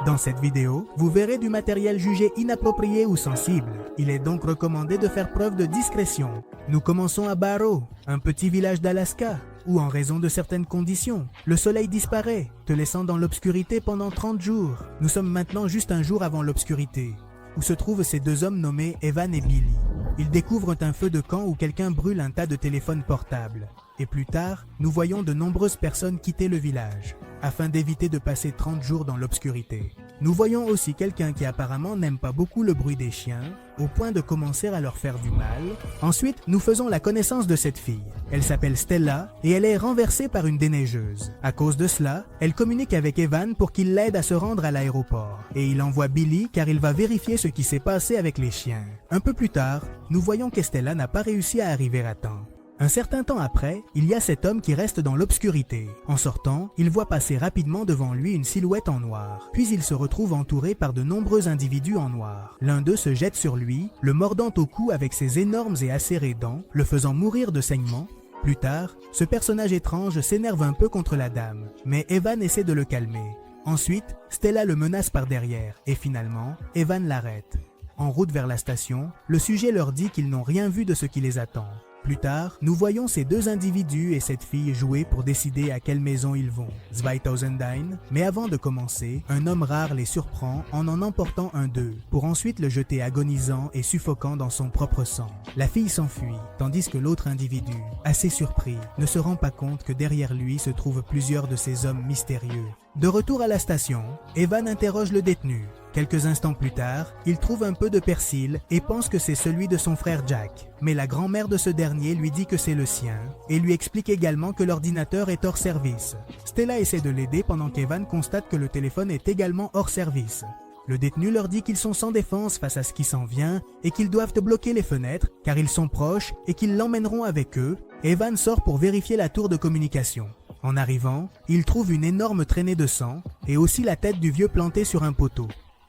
Dans cette vidéo, vous verrez du matériel jugé inapproprié ou sensible. Il est donc recommandé de faire preuve de discrétion. Nous commençons à Barrow, un petit village d'Alaska, où en raison de certaines conditions, le soleil disparaît, te laissant dans l'obscurité pendant 30 jours. Nous sommes maintenant juste un jour avant l'obscurité, où se trouvent ces deux hommes nommés Evan et Billy. Ils découvrent un feu de camp où quelqu'un brûle un tas de téléphones portables. Et plus tard, nous voyons de nombreuses personnes quitter le village, afin d'éviter de passer 30 jours dans l'obscurité. Nous voyons aussi quelqu'un qui apparemment n'aime pas beaucoup le bruit des chiens, au point de commencer à leur faire du mal. Ensuite, nous faisons la connaissance de cette fille. Elle s'appelle Stella et elle est renversée par une déneigeuse. À cause de cela, elle communique avec Evan pour qu'il l'aide à se rendre à l'aéroport. Et il envoie Billy car il va vérifier ce qui s'est passé avec les chiens. Un peu plus tard, nous voyons que Stella n'a pas réussi à arriver à temps. Un certain temps après, il y a cet homme qui reste dans l'obscurité. En sortant, il voit passer rapidement devant lui une silhouette en noir. Puis il se retrouve entouré par de nombreux individus en noir. L'un d'eux se jette sur lui, le mordant au cou avec ses énormes et acérées dents, le faisant mourir de saignements. Plus tard, ce personnage étrange s'énerve un peu contre la dame, mais Evan essaie de le calmer. Ensuite, Stella le menace par derrière, et finalement, Evan l'arrête. En route vers la station, le sujet leur dit qu'ils n'ont rien vu de ce qui les attend. Plus tard, nous voyons ces deux individus et cette fille jouer pour décider à quelle maison ils vont, 2009, mais avant de commencer, un homme rare les surprend en emportant un d'eux, pour ensuite le jeter agonisant et suffocant dans son propre sang. La fille s'enfuit, tandis que l'autre individu, assez surpris, ne se rend pas compte que derrière lui se trouvent plusieurs de ces hommes mystérieux. De retour à la station, Evan interroge le détenu. Quelques instants plus tard, il trouve un peu de persil et pense que c'est celui de son frère Jack. Mais la grand-mère de ce dernier lui dit que c'est le sien et lui explique également que l'ordinateur est hors service. Stella essaie de l'aider pendant qu'Evan constate que le téléphone est également hors service. Le détenu leur dit qu'ils sont sans défense face à ce qui s'en vient et qu'ils doivent bloquer les fenêtres car ils sont proches et qu'ils l'emmèneront avec eux. Evan sort pour vérifier la tour de communication. En arrivant, il trouve une énorme traînée de sang et aussi la tête du vieux plantée sur un poteau.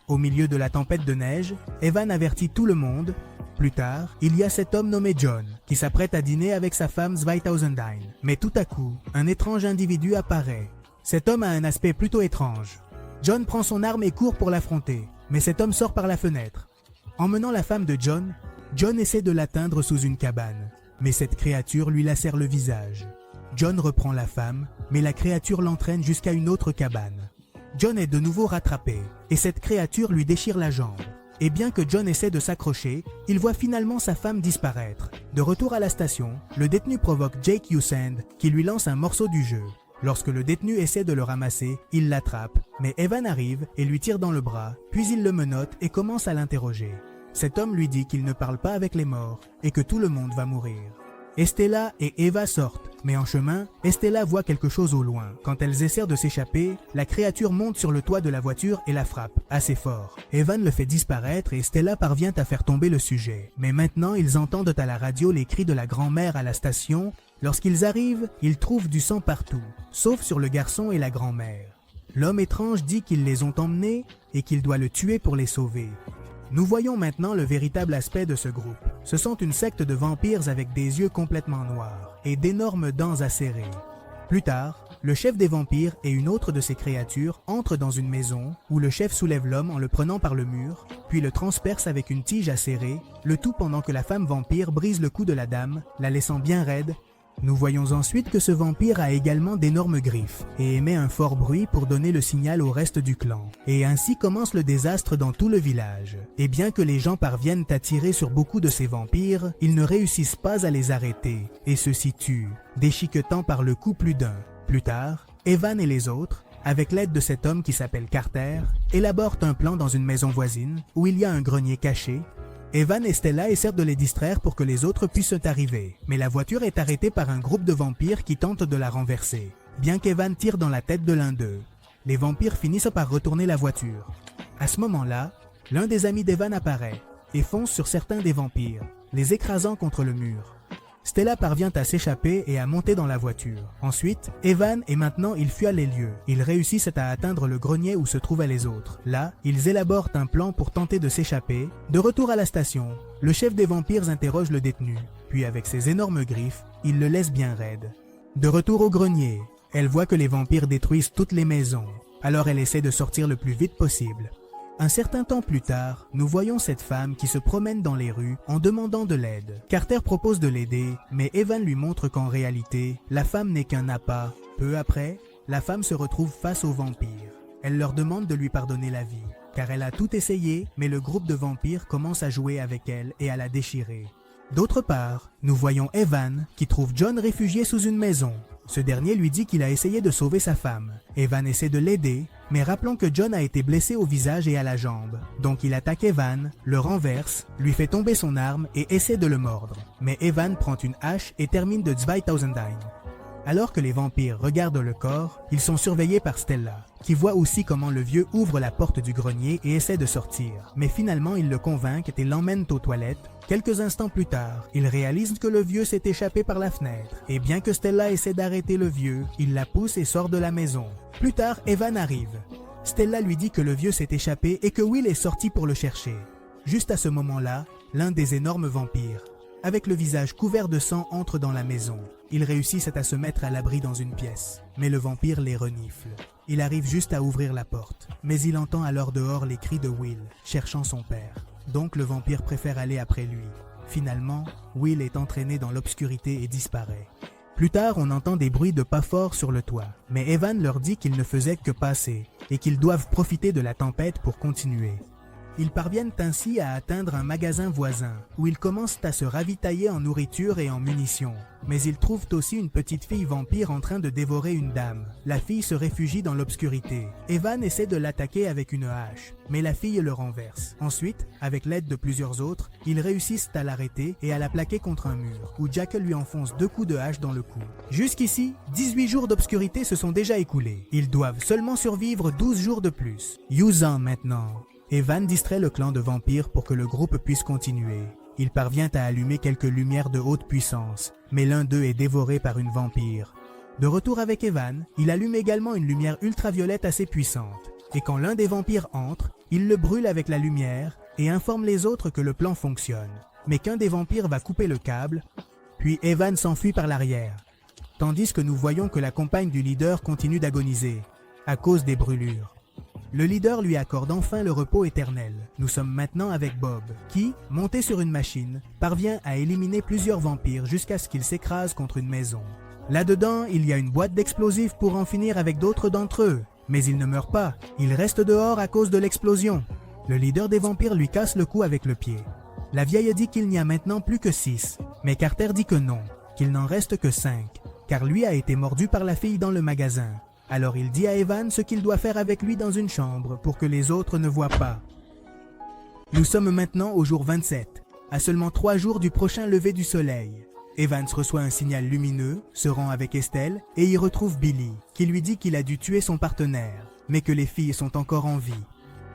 Au milieu de la tempête de neige, Evan avertit tout le monde. Plus tard, il y a cet homme nommé John, qui s'apprête à dîner avec sa femme 2009. Mais tout à coup, un étrange individu apparaît. Cet homme a un aspect plutôt étrange. John prend son arme et court pour l'affronter, mais cet homme sort par la fenêtre. Emmenant la femme de John, John essaie de l'atteindre sous une cabane, mais cette créature lui lacère le visage. John reprend la femme, mais la créature l'entraîne jusqu'à une autre cabane. John est de nouveau rattrapé, et cette créature lui déchire la jambe. Et bien que John essaie de s'accrocher, il voit finalement sa femme disparaître. De retour à la station, le détenu provoque Jake Usand, qui lui lance un morceau du jeu. Lorsque le détenu essaie de le ramasser, il l'attrape, mais Evan arrive et lui tire dans le bras, puis il le menotte et commence à l'interroger. Cet homme lui dit qu'il ne parle pas avec les morts, et que tout le monde va mourir. Estella et Eva sortent, mais en chemin, Estella voit quelque chose au loin. Quand elles essaient de s'échapper, la créature monte sur le toit de la voiture et la frappe, assez fort. Evan le fait disparaître et Stella parvient à faire tomber le sujet. Mais maintenant, ils entendent à la radio les cris de la grand-mère à la station. Lorsqu'ils arrivent, ils trouvent du sang partout, sauf sur le garçon et la grand-mère. L'homme étrange dit qu'ils les ont emmenés et qu'il doit le tuer pour les sauver. Nous voyons maintenant le véritable aspect de ce groupe. Ce sont une secte de vampires avec des yeux complètement noirs et d'énormes dents acérées. Plus tard, le chef des vampires et une autre de ses créatures entrent dans une maison où le chef soulève l'homme en le prenant par le mur, puis le transperce avec une tige acérée, le tout pendant que la femme vampire brise le cou de la dame, la laissant bien raide. Nous voyons ensuite que ce vampire a également d'énormes griffes et émet un fort bruit pour donner le signal au reste du clan. Et ainsi commence le désastre dans tout le village. Et bien que les gens parviennent à tirer sur beaucoup de ces vampires, ils ne réussissent pas à les arrêter et ceux-ci tuent, déchiquetant par le cou plus d'un. Plus tard, Evan et les autres, avec l'aide de cet homme qui s'appelle Carter, élaborent un plan dans une maison voisine où il y a un grenier caché. Evan et Stella essaient de les distraire pour que les autres puissent arriver, mais la voiture est arrêtée par un groupe de vampires qui tentent de la renverser. Bien qu'Evan tire dans la tête de l'un d'eux, les vampires finissent par retourner la voiture. À ce moment-là, l'un des amis d'Evan apparaît et fonce sur certains des vampires, les écrasant contre le mur. Stella parvient à s'échapper et à monter dans la voiture. Ensuite, Evan et maintenant ils fuient les lieux. Ils réussissent à atteindre le grenier où se trouvaient les autres. Là, ils élaborent un plan pour tenter de s'échapper. De retour à la station, le chef des vampires interroge le détenu. Puis avec ses énormes griffes, il le laisse bien raide. De retour au grenier, elle voit que les vampires détruisent toutes les maisons. Alors elle essaie de sortir le plus vite possible. Un certain temps plus tard, nous voyons cette femme qui se promène dans les rues en demandant de l'aide. Carter propose de l'aider, mais Evan lui montre qu'en réalité, la femme n'est qu'un appât. Peu après, la femme se retrouve face aux vampires. Elle leur demande de lui pardonner la vie, car elle a tout essayé, mais le groupe de vampires commence à jouer avec elle et à la déchirer. D'autre part, nous voyons Evan qui trouve John réfugié sous une maison. Ce dernier lui dit qu'il a essayé de sauver sa femme. Evan essaie de l'aider, mais rappelons que John a été blessé au visage et à la jambe. Donc il attaque Evan, le renverse, lui fait tomber son arme et essaie de le mordre. Mais Evan prend une hache et termine de 2000 Dime. Alors que les vampires regardent le corps, ils sont surveillés par Stella, qui voit aussi comment le vieux ouvre la porte du grenier et essaie de sortir. Mais finalement, ils le convainquent et l'emmènent aux toilettes. Quelques instants plus tard, ils réalisent que le vieux s'est échappé par la fenêtre. Et bien que Stella essaie d'arrêter le vieux, il la pousse et sort de la maison. Plus tard, Evan arrive. Stella lui dit que le vieux s'est échappé et que Will est sorti pour le chercher. Juste à ce moment-là, l'un des énormes vampires, avec le visage couvert de sang, entre dans la maison. Ils réussissent à se mettre à l'abri dans une pièce, mais le vampire les renifle. Il arrive juste à ouvrir la porte, mais il entend alors dehors les cris de Will, cherchant son père. Donc le vampire préfère aller après lui. Finalement, Will est entraîné dans l'obscurité et disparaît. Plus tard, on entend des bruits de pas forts sur le toit, mais Evan leur dit qu'il ne faisait que passer et qu'ils doivent profiter de la tempête pour continuer. Ils parviennent ainsi à atteindre un magasin voisin, où ils commencent à se ravitailler en nourriture et en munitions. Mais ils trouvent aussi une petite fille vampire en train de dévorer une dame. La fille se réfugie dans l'obscurité. Evan essaie de l'attaquer avec une hache, mais la fille le renverse. Ensuite, avec l'aide de plusieurs autres, ils réussissent à l'arrêter et à la plaquer contre un mur, où Jack lui enfonce 2 coups de hache dans le cou. Jusqu'ici, 18 jours d'obscurité se sont déjà écoulés. Ils doivent seulement survivre 12 jours de plus. Use-en maintenant. Evan distrait le clan de vampires pour que le groupe puisse continuer. Il parvient à allumer quelques lumières de haute puissance, mais l'un d'eux est dévoré par une vampire. De retour avec Evan, il allume également une lumière ultraviolette assez puissante. Et quand l'un des vampires entre, il le brûle avec la lumière et informe les autres que le plan fonctionne. Mais qu'un des vampires va couper le câble, puis Evan s'enfuit par l'arrière. Tandis que nous voyons que la compagne du leader continue d'agoniser, à cause des brûlures. Le leader lui accorde enfin le repos éternel. Nous sommes maintenant avec Bob, qui, monté sur une machine, parvient à éliminer plusieurs vampires jusqu'à ce qu'il s'écrase contre une maison. Là-dedans, il y a une boîte d'explosifs pour en finir avec d'autres d'entre eux. Mais il ne meurt pas, il reste dehors à cause de l'explosion. Le leader des vampires lui casse le cou avec le pied. La vieille dit qu'il n'y a maintenant plus que 6, mais Carter dit que non, qu'il n'en reste que 5, car lui a été mordu par la fille dans le magasin. Alors il dit à Evan ce qu'il doit faire avec lui dans une chambre pour que les autres ne voient pas. Nous sommes maintenant au jour 27, à seulement 3 jours du prochain lever du soleil. Evans reçoit un signal lumineux, se rend avec Estelle et y retrouve Billy, qui lui dit qu'il a dû tuer son partenaire, mais que les filles sont encore en vie.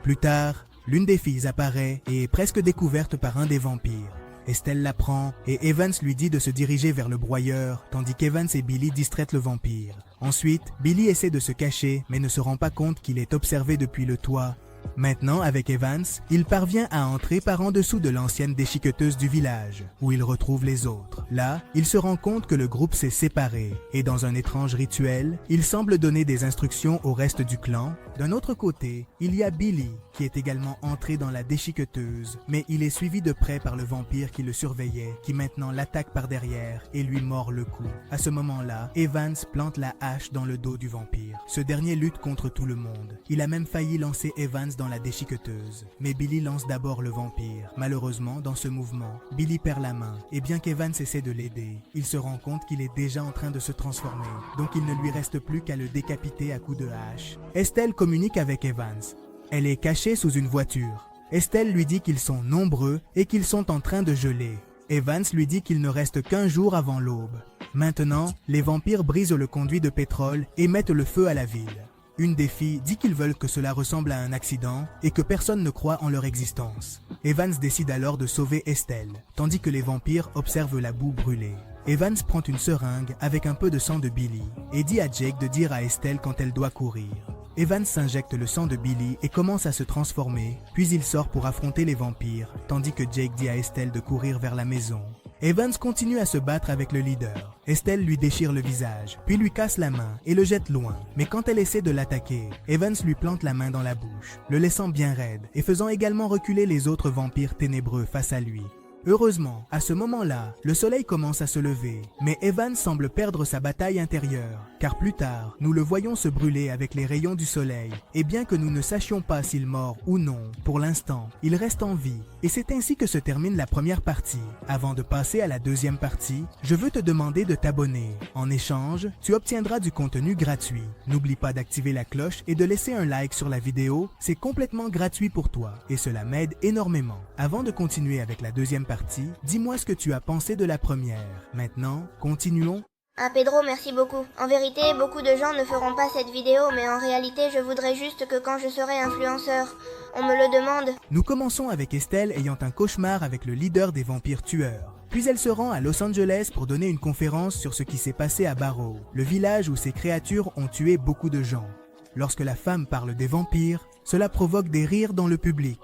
Plus tard, l'une des filles apparaît et est presque découverte par un des vampires. Estelle la prend et Evans lui dit de se diriger vers le broyeur, tandis qu'Evans et Billy distraient le vampire. Ensuite, Billy essaie de se cacher mais ne se rend pas compte qu'il est observé depuis le toit. Maintenant, avec Evans, il parvient à entrer par en dessous de l'ancienne déchiqueteuse du village, où il retrouve les autres. Là, il se rend compte que le groupe s'est séparé, et dans un étrange rituel, il semble donner des instructions au reste du clan. D'un autre côté, il y a Billy, qui est également entré dans la déchiqueteuse, mais il est suivi de près par le vampire qui le surveillait, qui maintenant l'attaque par derrière et lui mord le cou. À ce moment-là, Evans plante la hache dans le dos du vampire. Ce dernier lutte contre tout le monde. Il a même failli lancer Evans dans la déchiqueteuse, mais Billy lance d'abord le vampire. Malheureusement, dans ce mouvement, Billy perd la main, et bien qu'Evans essaie de l'aider, il se rend compte qu'il est déjà en train de se transformer, donc il ne lui reste plus qu'à le décapiter à coups de hache. Estelle communique avec Evans. Elle est cachée sous une voiture. Estelle lui dit qu'ils sont nombreux et qu'ils sont en train de geler. Evans lui dit qu'il ne reste qu'1 jour avant l'aube. Maintenant, les vampires brisent le conduit de pétrole et mettent le feu à la ville. Une des filles dit qu'ils veulent que cela ressemble à un accident et que personne ne croit en leur existence. Evans décide alors de sauver Estelle, tandis que les vampires observent la boue brûler. Evans prend une seringue avec un peu de sang de Billy et dit à Jake de dire à Estelle quand elle doit courir. Evans s'injecte le sang de Billy et commence à se transformer, puis il sort pour affronter les vampires, tandis que Jake dit à Estelle de courir vers la maison. Evans continue à se battre avec le leader. Estelle lui déchire le visage, puis lui casse la main et le jette loin. Mais quand elle essaie de l'attaquer, Evans lui plante la main dans la bouche, le laissant bien raide et faisant également reculer les autres vampires ténébreux face à lui. Heureusement, à ce moment-là, le soleil commence à se lever, mais Evans semble perdre sa bataille intérieure, car plus tard, nous le voyons se brûler avec les rayons du soleil, et bien que nous ne sachions pas s'il mord ou non, pour l'instant, il reste en vie, et c'est ainsi que se termine la première partie. Avant de passer à la deuxième partie, je veux te demander de t'abonner. En échange, tu obtiendras du contenu gratuit. N'oublie pas d'activer la cloche et de laisser un like sur la vidéo, c'est complètement gratuit pour toi, et cela m'aide énormément. Avant de continuer avec la deuxième partie, dis-moi ce que tu as pensé de la première. Maintenant, continuons. Ah Pedro, merci beaucoup. En vérité, beaucoup de gens ne feront pas cette vidéo, mais en réalité, je voudrais juste que quand je serai influenceur, on me le demande. Nous commençons avec Estelle ayant un cauchemar avec le leader des vampires tueurs. Puis elle se rend à Los Angeles pour donner une conférence sur ce qui s'est passé à Barrow, le village où ces créatures ont tué beaucoup de gens. Lorsque la femme parle des vampires, cela provoque des rires dans le public.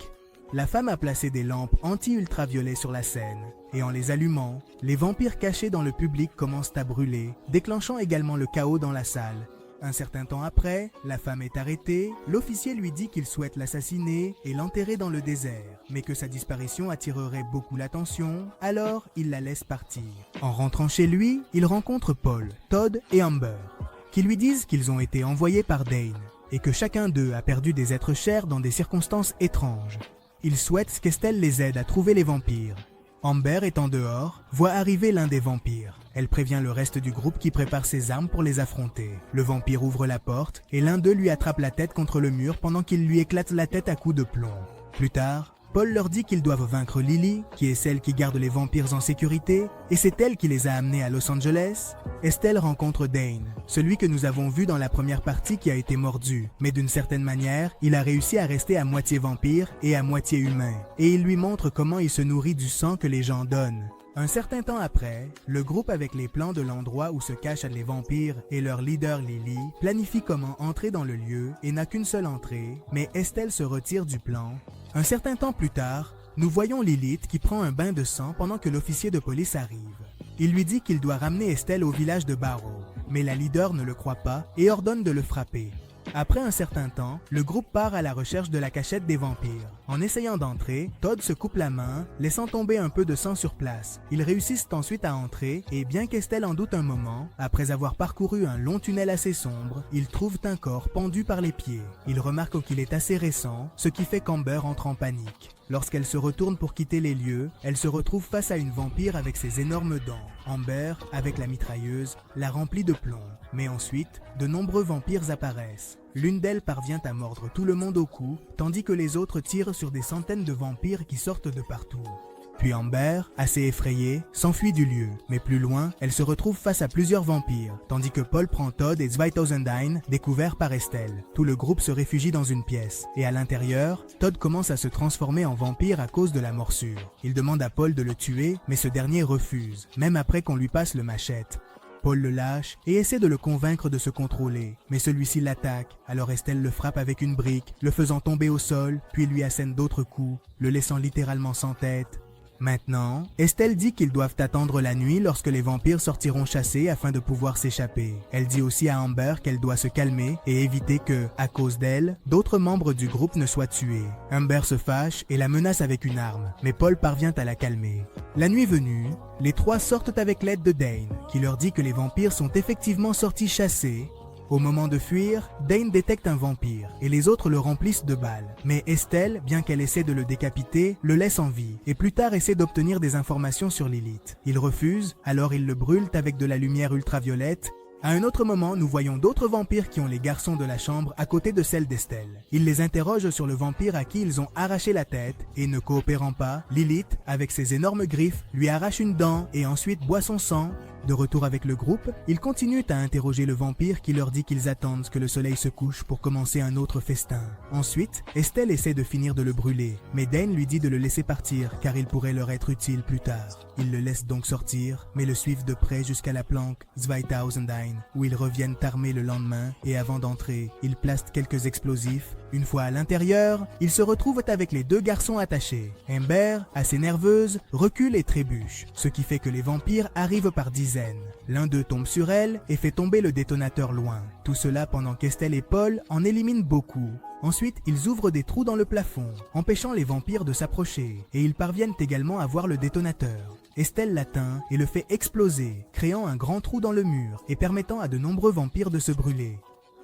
La femme a placé des lampes anti-ultraviolets sur la scène, et en les allumant, les vampires cachés dans le public commencent à brûler, déclenchant également le chaos dans la salle. Un certain temps après, la femme est arrêtée, l'officier lui dit qu'il souhaite l'assassiner et l'enterrer dans le désert, mais que sa disparition attirerait beaucoup l'attention, alors il la laisse partir. En rentrant chez lui, il rencontre Paul, Todd et Amber, qui lui disent qu'ils ont été envoyés par Dane, et que chacun d'eux a perdu des êtres chers dans des circonstances étranges. Ils souhaitent qu'Estelle les aide à trouver les vampires. Amber, étant dehors, voit arriver l'un des vampires. Elle prévient le reste du groupe qui prépare ses armes pour les affronter. Le vampire ouvre la porte et l'un d'eux lui attrape la tête contre le mur pendant qu'il lui éclate la tête à coups de plomb. Plus tard, Paul leur dit qu'ils doivent vaincre Lily, qui est celle qui garde les vampires en sécurité, et c'est elle qui les a amenés à Los Angeles. Estelle rencontre Dane, celui que nous avons vu dans la première partie qui a été mordu, mais d'une certaine manière, il a réussi à rester à moitié vampire et à moitié humain, et il lui montre comment il se nourrit du sang que les gens donnent. Un certain temps après, le groupe avec les plans de l'endroit où se cachent les vampires et leur leader Lily planifie comment entrer dans le lieu et n'a qu'une seule entrée, mais Estelle se retire du plan. Un certain temps plus tard, nous voyons Lilith qui prend un bain de sang pendant que l'officier de police arrive. Il lui dit qu'il doit ramener Estelle au village de Barrow, mais la leader ne le croit pas et ordonne de le frapper. Après un certain temps, le groupe part à la recherche de la cachette des vampires. En essayant d'entrer, Todd se coupe la main, laissant tomber un peu de sang sur place. Ils réussissent ensuite à entrer et bien qu'Estelle en doute un moment, après avoir parcouru un long tunnel assez sombre, ils trouvent un corps pendu par les pieds. Ils remarquent qu'il est assez récent, ce qui fait qu'Amber entre en panique. Lorsqu'elle se retourne pour quitter les lieux, elle se retrouve face à une vampire avec ses énormes dents. Amber, avec la mitrailleuse, la remplit de plomb. Mais ensuite, de nombreux vampires apparaissent. L'une d'elles parvient à mordre tout le monde au cou, tandis que les autres tirent sur des centaines de vampires qui sortent de partout. Puis Amber, assez effrayée, s'enfuit du lieu, mais plus loin, elle se retrouve face à plusieurs vampires, tandis que Paul prend Todd et Zweitausendine, découverts par Estelle. Tout le groupe se réfugie dans une pièce, et à l'intérieur, Todd commence à se transformer en vampire à cause de la morsure. Il demande à Paul de le tuer, mais ce dernier refuse, même après qu'on lui passe le machette. Paul le lâche et essaie de le convaincre de se contrôler, mais celui-ci l'attaque, alors Estelle le frappe avec une brique, le faisant tomber au sol, puis lui assène d'autres coups, le laissant littéralement sans tête. Maintenant, Estelle dit qu'ils doivent attendre la nuit lorsque les vampires sortiront chasser afin de pouvoir s'échapper. Elle dit aussi à Amber qu'elle doit se calmer et éviter que, à cause d'elle, d'autres membres du groupe ne soient tués. Amber se fâche et la menace avec une arme, mais Paul parvient à la calmer. La nuit venue, les trois sortent avec l'aide de Dane, qui leur dit que les vampires sont effectivement sortis chasser. Au moment de fuir, Dane détecte un vampire et les autres le remplissent de balles. Mais Estelle, bien qu'elle essaie de le décapiter, le laisse en vie et plus tard essaie d'obtenir des informations sur Lilith. Il refuse, alors ils le brûlent avec de la lumière ultraviolette. À un autre moment, nous voyons d'autres vampires qui ont les garçons de la chambre à côté de celle d'Estelle. Ils les interrogent sur le vampire à qui ils ont arraché la tête et ne coopérant pas, Lilith, avec ses énormes griffes, lui arrache une dent et ensuite boit son sang. De retour avec le groupe, ils continuent à interroger le vampire qui leur dit qu'ils attendent que le soleil se couche pour commencer un autre festin. Ensuite, Estelle essaie de finir de le brûler, mais Dane lui dit de le laisser partir car il pourrait leur être utile plus tard. Ils le laissent donc sortir, mais le suivent de près jusqu'à la planque Zweitausendine, où ils reviennent armés le lendemain et avant d'entrer, ils placent quelques explosifs Une fois à l'intérieur, ils se retrouvent avec les deux garçons attachés. Amber, assez nerveuse, recule et trébuche, ce qui fait que les vampires arrivent par dizaines. L'un d'eux tombe sur elle et fait tomber le détonateur loin. Tout cela pendant qu'Estelle et Paul en éliminent beaucoup. Ensuite, ils ouvrent des trous dans le plafond, empêchant les vampires de s'approcher, et ils parviennent également à voir le détonateur. Estelle l'atteint et le fait exploser, créant un grand trou dans le mur et permettant à de nombreux vampires de se brûler.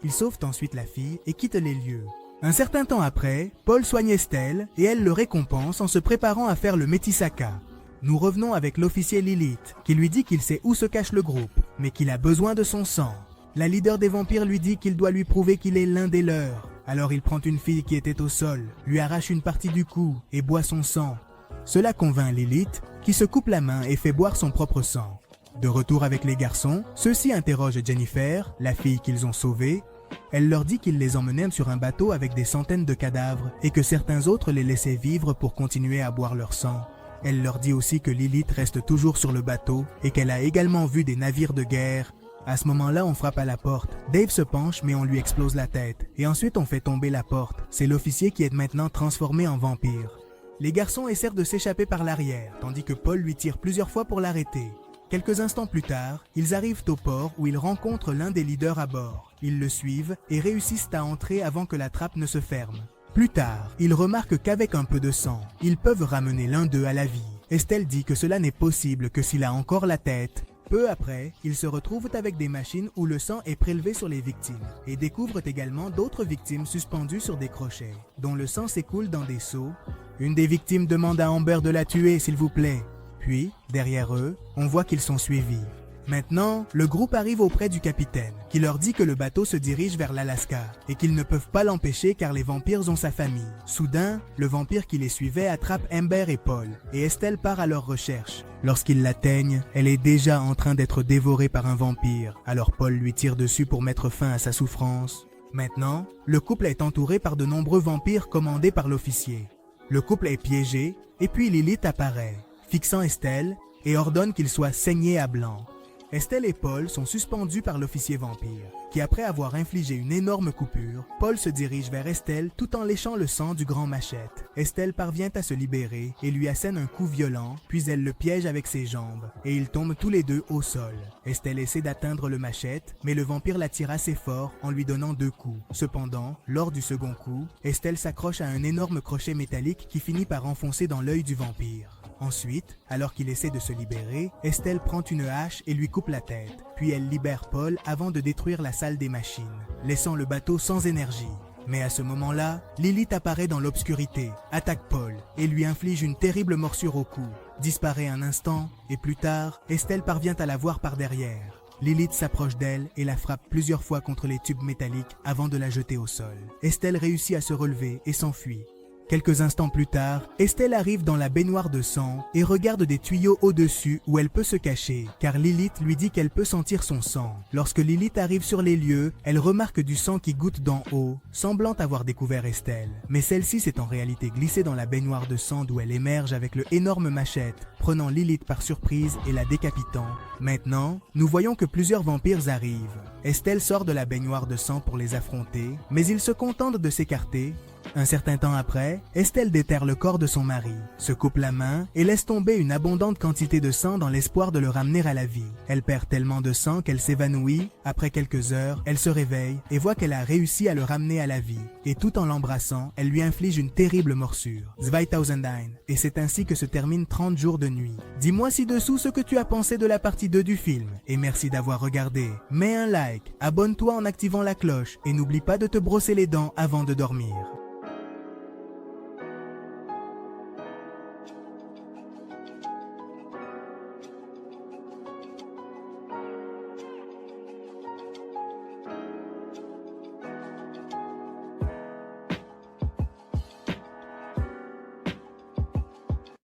Ils sauvent ensuite la fille et quittent les lieux. Un certain temps après, Paul soigne Estelle et elle le récompense en se préparant à faire le Métisaka. Nous revenons avec l'officier Lilith, qui lui dit qu'il sait où se cache le groupe, mais qu'il a besoin de son sang. La leader des vampires lui dit qu'il doit lui prouver qu'il est l'un des leurs. Alors il prend une fille qui était au sol, lui arrache une partie du cou et boit son sang. Cela convainc Lilith, qui se coupe la main et fait boire son propre sang. De retour avec les garçons, ceux-ci interrogent Jennifer, la fille qu'ils ont sauvée. Elle leur dit qu'ils les emmenaient sur un bateau avec des centaines de cadavres et que certains autres les laissaient vivre pour continuer à boire leur sang. Elle leur dit aussi que Lilith reste toujours sur le bateau et qu'elle a également vu des navires de guerre. À ce moment-là, on frappe à la porte. Dave se penche, mais on lui explose la tête. Et ensuite, on fait tomber la porte. C'est l'officier qui est maintenant transformé en vampire. Les garçons essaient de s'échapper par l'arrière, tandis que Paul lui tire plusieurs fois pour l'arrêter. Quelques instants plus tard, ils arrivent au port où ils rencontrent l'un des leaders à bord. Ils le suivent et réussissent à entrer avant que la trappe ne se ferme. Plus tard, ils remarquent qu'avec un peu de sang, ils peuvent ramener l'un d'eux à la vie. Estelle dit que cela n'est possible que s'il a encore la tête. Peu après, ils se retrouvent avec des machines où le sang est prélevé sur les victimes et découvrent également d'autres victimes suspendues sur des crochets, dont le sang s'écoule dans des seaux. Une des victimes demande à Amber de la tuer, s'il vous plaît. Puis, derrière eux, on voit qu'ils sont suivis. Maintenant, le groupe arrive auprès du capitaine, qui leur dit que le bateau se dirige vers l'Alaska et qu'ils ne peuvent pas l'empêcher car les vampires ont sa famille. Soudain, le vampire qui les suivait attrape Amber et Paul, et Estelle part à leur recherche. Lorsqu'ils l'atteignent, elle est déjà en train d'être dévorée par un vampire, alors Paul lui tire dessus pour mettre fin à sa souffrance. Maintenant, le couple est entouré par de nombreux vampires commandés par l'officier. Le couple est piégé, et puis Lilith apparaît, fixant Estelle, et ordonne qu'il soit saigné à blanc. Estelle et Paul sont suspendus par l'officier vampire, qui après avoir infligé une énorme coupure, Paul se dirige vers Estelle tout en léchant le sang du grand machette. Estelle parvient à se libérer et lui assène un coup violent, puis elle le piège avec ses jambes, et ils tombent tous les deux au sol. Estelle essaie d'atteindre le machette, mais le vampire la tire assez fort en lui donnant 2 coups. Cependant, lors du second coup, Estelle s'accroche à un énorme crochet métallique qui finit par enfoncer dans l'œil du vampire. Ensuite, alors qu'il essaie de se libérer, Estelle prend une hache et lui coupe la tête, puis elle libère Paul avant de détruire la salle des machines, laissant le bateau sans énergie. Mais à ce moment-là, Lilith apparaît dans l'obscurité, attaque Paul et lui inflige une terrible morsure au cou, disparaît un instant et plus tard, Estelle parvient à la voir par derrière. Lilith s'approche d'elle et la frappe plusieurs fois contre les tubes métalliques avant de la jeter au sol. Estelle réussit à se relever et s'enfuit. Quelques instants plus tard, Estelle arrive dans la baignoire de sang et regarde des tuyaux au-dessus où elle peut se cacher, car Lilith lui dit qu'elle peut sentir son sang. Lorsque Lilith arrive sur les lieux, elle remarque du sang qui goutte d'en haut, semblant avoir découvert Estelle. Mais celle-ci s'est en réalité glissée dans la baignoire de sang d'où elle émerge avec le énorme machette, prenant Lilith par surprise et la décapitant. Maintenant, nous voyons que plusieurs vampires arrivent. Estelle sort de la baignoire de sang pour les affronter, mais ils se contentent de s'écarter. Un certain temps après, Estelle déterre le corps de son mari, se coupe la main et laisse tomber une abondante quantité de sang dans l'espoir de le ramener à la vie. Elle perd tellement de sang qu'elle s'évanouit. Après quelques heures, elle se réveille et voit qu'elle a réussi à le ramener à la vie. Et tout en l'embrassant, elle lui inflige une terrible morsure. 2001. Et c'est ainsi que se termine 30 jours de nuit. Dis-moi ci-dessous ce que tu as pensé de la partie 2 du film. Et merci d'avoir regardé. Mets un like, abonne-toi en activant la cloche et n'oublie pas de te brosser les dents avant de dormir.